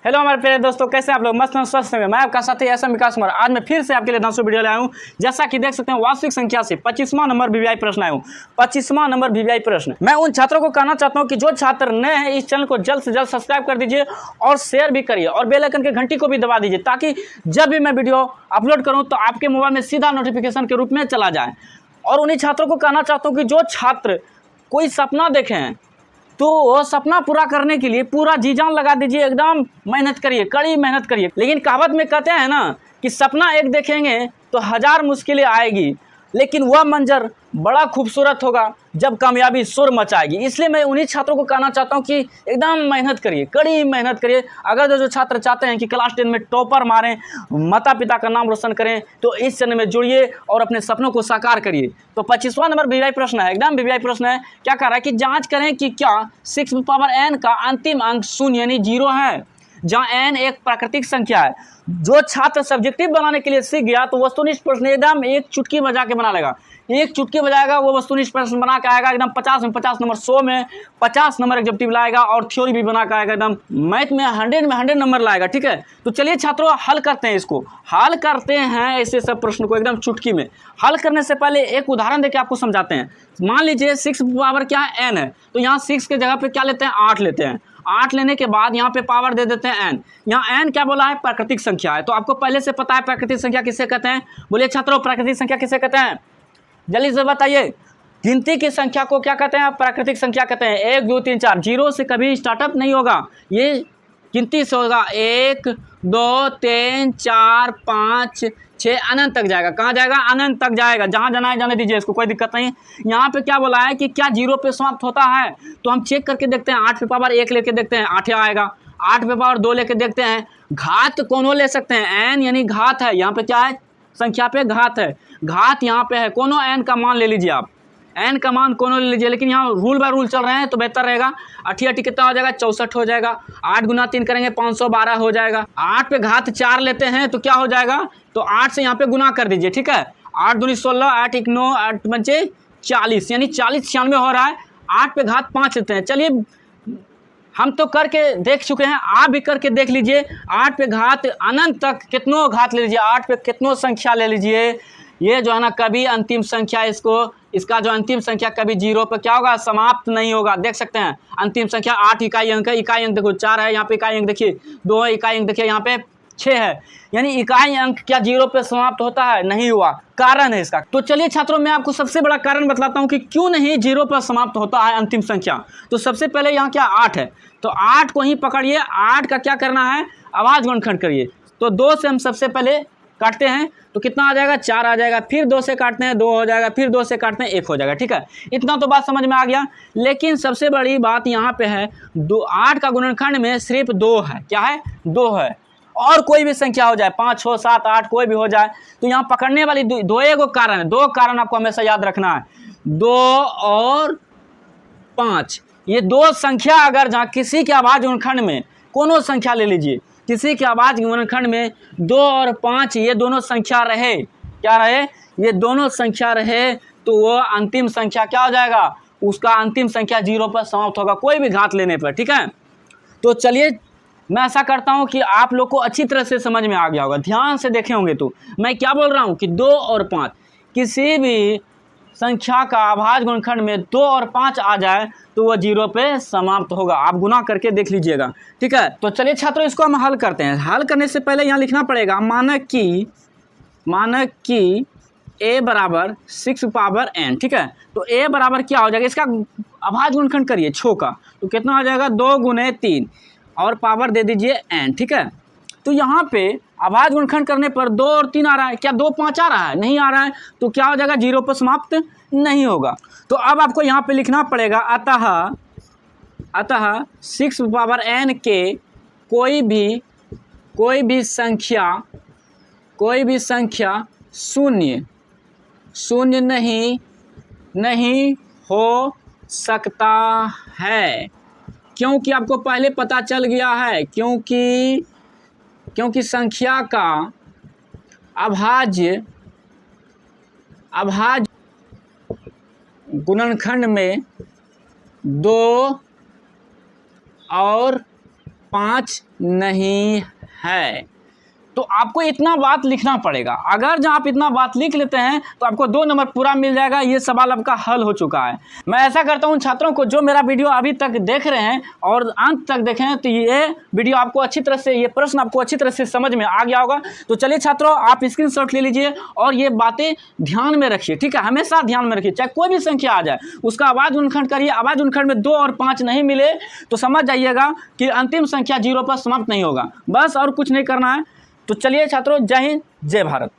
Hello हमारे प्यारे दोस्तों, कैसे आप लोग? मस्त स्वस्थ हैं। मैं आपका साथी एसएम विकास कुमार आज मैं फिर से आपके लिए 900 वीडियो लाया हूं। जैसा कि देख सकते हैं, वास्तविक संख्या से 25वां नंबर वीवीआई प्रश्न आया हूं। 25वां नंबर वीवीआई प्रश्न। मैं उन छात्रों को कहना चाहता हूं कि जो छात्र नए हैं, इस चैनल को जल्द से जल्द सब्सक्राइब कर दीजिए और शेयर भी करिए और बेल आइकन के घंटी को भी दबा दीजिए, ताकि जब भी मैं वीडियो अपलोड करूँ तो आपके मोबाइल में सीधा नोटिफिकेशन के रूप में चला जाए। और उन्हीं छात्रों को कहना चाहता हूँ कि जो छात्र कोई सपना देखे हैं तो वो सपना पूरा करने के लिए पूरा जी जान लगा दीजिए, एकदम मेहनत करिए, कड़ी मेहनत करिए। लेकिन कहावत में कहते हैं ना कि सपना एक देखेंगे तो 1000 मुश्किलें आएगी, लेकिन वह मंजर बड़ा खूबसूरत होगा जब कामयाबी शोर मचाएगी। इसलिए मैं उन्हीं छात्रों को कहना चाहता हूं कि एकदम मेहनत करिए, कड़ी मेहनत करिए। अगर जो छात्र चाहते हैं कि क्लास 10 में टॉपर मारें, माता पिता का नाम रोशन करें, तो इस चैनल में जुड़िए और अपने सपनों को साकार करिए। तो 25वां नंबर वीवीआई प्रश्न है, एकदम वीवीआई प्रश्न है। क्या कह रहा है कि जाँच करें कि क्या 6 पावर n का अंतिम अंक 0 यानी 0 है, जहाँ n एक प्राकृतिक संख्या है। जो छात्र सब्जेक्टिव बनाने के लिए सीख गया तो वस्तुनिष्ठ प्रश्न एकदम एक चुटकी बजा के बना लेगा। एक चुटकी बजाएगा वो वस्तुनिष्ठ प्रश्न बना के आएगा एकदम 50 में 50 नंबर, 100 में 50 नंबर एग्जेक्टिव लाएगा और थ्योरी भी बना के आएगा एकदम। मैथ में 100 नंबर लाएगा। ठीक है, तो चलिए छात्रों हल करते हैं, इसको हल करते हैं। ऐसे सब प्रश्न को एकदम चुटकी में हल करने से पहले एक उदाहरण देके आपको समझाते हैं। मान लीजिए 6 पावर क्या है, n है, तो यहाँ 6 के जगह पे क्या लेते हैं, 8 लेते हैं। 8 लेने के बाद यहाँ पे पावर दे देते हैं n। यहाँ n क्या बोला है, प्राकृतिक संख्या है। तो आपको पहले से पता है प्राकृतिक संख्या किसे कहते हैं। बोलिए छात्रों, प्राकृतिक संख्या किसे कहते हैं? जल्दी से बताइए। गिनती की संख्या को क्या कहते हैं? प्राकृतिक संख्या कहते हैं। 1 2 3 4 जीरो से कभी स्टार्टअप नहीं होगा, ये गिनती से होगा। 1 2 3 4 5 6 अनंत तक जाएगा। कहाँ जाएगा? अनंत तक जाएगा। जहाँ जाना है जाने दीजिए, इसको कोई दिक्कत नहीं। यहाँ पे क्या बोला है कि क्या 0 पे समाप्त होता है, तो हम चेक करके देखते हैं। 8 पे पावर 1 लेके देखते हैं, 8 आएगा। 8 पे पावर 2 लेके देखते हैं। घात कोनो ले सकते हैं, n यानी घात है। यहाँ पे क्या है, संख्या पे घात है। घात यहाँ पे है, कोनो n का मान ले लीजिए आप, n का मान कोनो ले लीजिए। लेकिन यहाँ रूल बाय रूल चल रहे हैं तो बेहतर रहेगा। 8 8 कितना हो जाएगा, 64 हो जाएगा। 8 गुना 3 करेंगे 512 हो जाएगा। 8 पे घात 4 लेते हैं तो क्या हो जाएगा, तो 8 से यहाँ पे गुना कर दीजिए। ठीक है, 8 दूनी 16, 8 1 9, 8 पंचे 40, यानी 40 96 हो रहा है। 8 पे घात 5 लेते हैं। चलिए हम तो करके देख चुके हैं, आप भी करके देख लीजिए। 8 पे घात अनंत तक कितनों घात ले लीजिए, 8 पे कितनों संख्या ले लीजिए। ये जो है ना कभी अंतिम संख्या, इसका जो अंतिम संख्या कभी 0 पे क्या होगा, समाप्त नहीं होगा। देख सकते हैं अंतिम संख्या 8 इकाई अंक है। इकाई अंक देखो 4 है, यहाँ पे इकाई अंक देखिए 2 है, इकाई अंक देखिए यहाँ पे 6 है। यानी इकाई अंक क्या 0 पे समाप्त होता है? नहीं हुआ। कारण है इसका। तो चलिए छात्रों, मैं आपको सबसे बड़ा कारण बतलाता हूँ कि क्यों नहीं 0 पर समाप्त होता है अंतिम संख्या। तो सबसे पहले यहाँ क्या 8 है, तो 8 को ही पकड़िए। 8 का क्या करना है, आवाज गुणनखंड करिए। तो 2 से हम सबसे पहले काटते हैं तो कितना आ जाएगा, 4 आ जाएगा। फिर 2 से काटते हैं 2 हो जाएगा, फिर 2 से काटते हैं 1 हो जाएगा। ठीक है, इतना तो बात समझ में आ गया। लेकिन सबसे बड़ी बात यहाँ पे है, 8 का गुणनखंड में सिर्फ 2 है। क्या है, 2 है। और कोई भी संख्या हो जाए, 5 6 7 8 कोई भी हो जाए, तो यहाँ पकड़ने वाली दो एगो कारण है। 2 कारण आपको हमेशा याद रखना है, 2 और 5। ये 2 संख्या अगर जहाँ किसी के आवाज गुणनखंड में कोनो संख्या ले लीजिए, किसी के आवाज गुणनखंड में 2 और 5 ये दोनों संख्या रहे, क्या रहे, ये दोनों संख्या रहे, तो वो अंतिम संख्या क्या हो जाएगा, उसका अंतिम संख्या 0 पर समाप्त होगा, कोई भी घात लेने पर। ठीक है, तो चलिए मैं ऐसा करता हूं कि आप लोग को अच्छी तरह से समझ में आ गया होगा, ध्यान से देखे होंगे। तो मैं क्या बोल रहा हूं कि 2 और 5, किसी भी संख्या का आभाज गुणनखंड में 2 और 5 आ जाए तो वह 0 पे समाप्त होगा। आप गुना करके देख लीजिएगा। ठीक है, तो चलिए छात्रों इसको हम हल करते हैं। हल करने से पहले यहाँ लिखना पड़ेगा, मानक कि a बराबर 6 पावर n। ठीक है, तो a बराबर क्या हो जाएगा, इसका आभाज गुणनखंड करिए छो का, तो कितना हो जाएगा, 2 गुने 3 और पावर दे दीजिए n। ठीक है, तो यहाँ पे आभाज गुणनखंड करने पर 2 और 3 आ रहा है, क्या 2 5 आ रहा है? नहीं आ रहा है, तो क्या हो जाएगा, 0 पर समाप्त नहीं होगा। तो अब आपको यहाँ पे लिखना पड़ेगा, अतः 6 पावर n के कोई भी संख्या शून्य नहीं हो सकता है, क्योंकि आपको पहले पता चल गया है, क्योंकि संख्या का अभाज्य गुणनखंड में 2 और 5 नहीं है। तो आपको इतना बात लिखना पड़ेगा। अगर जब आप इतना बात लिख लेते हैं तो आपको 2 नंबर पूरा मिल जाएगा। ये सवाल आपका हल हो चुका है। मैं ऐसा करता हूं छात्रों को जो मेरा वीडियो अभी तक देख रहे हैं और अंत तक देखें हैं, तो ये वीडियो आपको अच्छी तरह से, ये प्रश्न आपको अच्छी तरह से समझ में आ गया होगा। तो चलिए छात्रों, आप स्क्रीनशॉट ले लीजिए और ये बातें ध्यान में रखिए, ठीक है। हमेशा ध्यान में रखिए, चाहे कोई भी संख्या आ जाए उसका आवाज गुणनखंड करिए। आवाज गुणनखंड में 2 और 5 नहीं मिले तो समझ जाइएगा कि अंतिम संख्या 0 पर समाप्त नहीं होगा। बस और कुछ नहीं करना है। तो चलिए छात्रों, जय हिंद, जय भारत।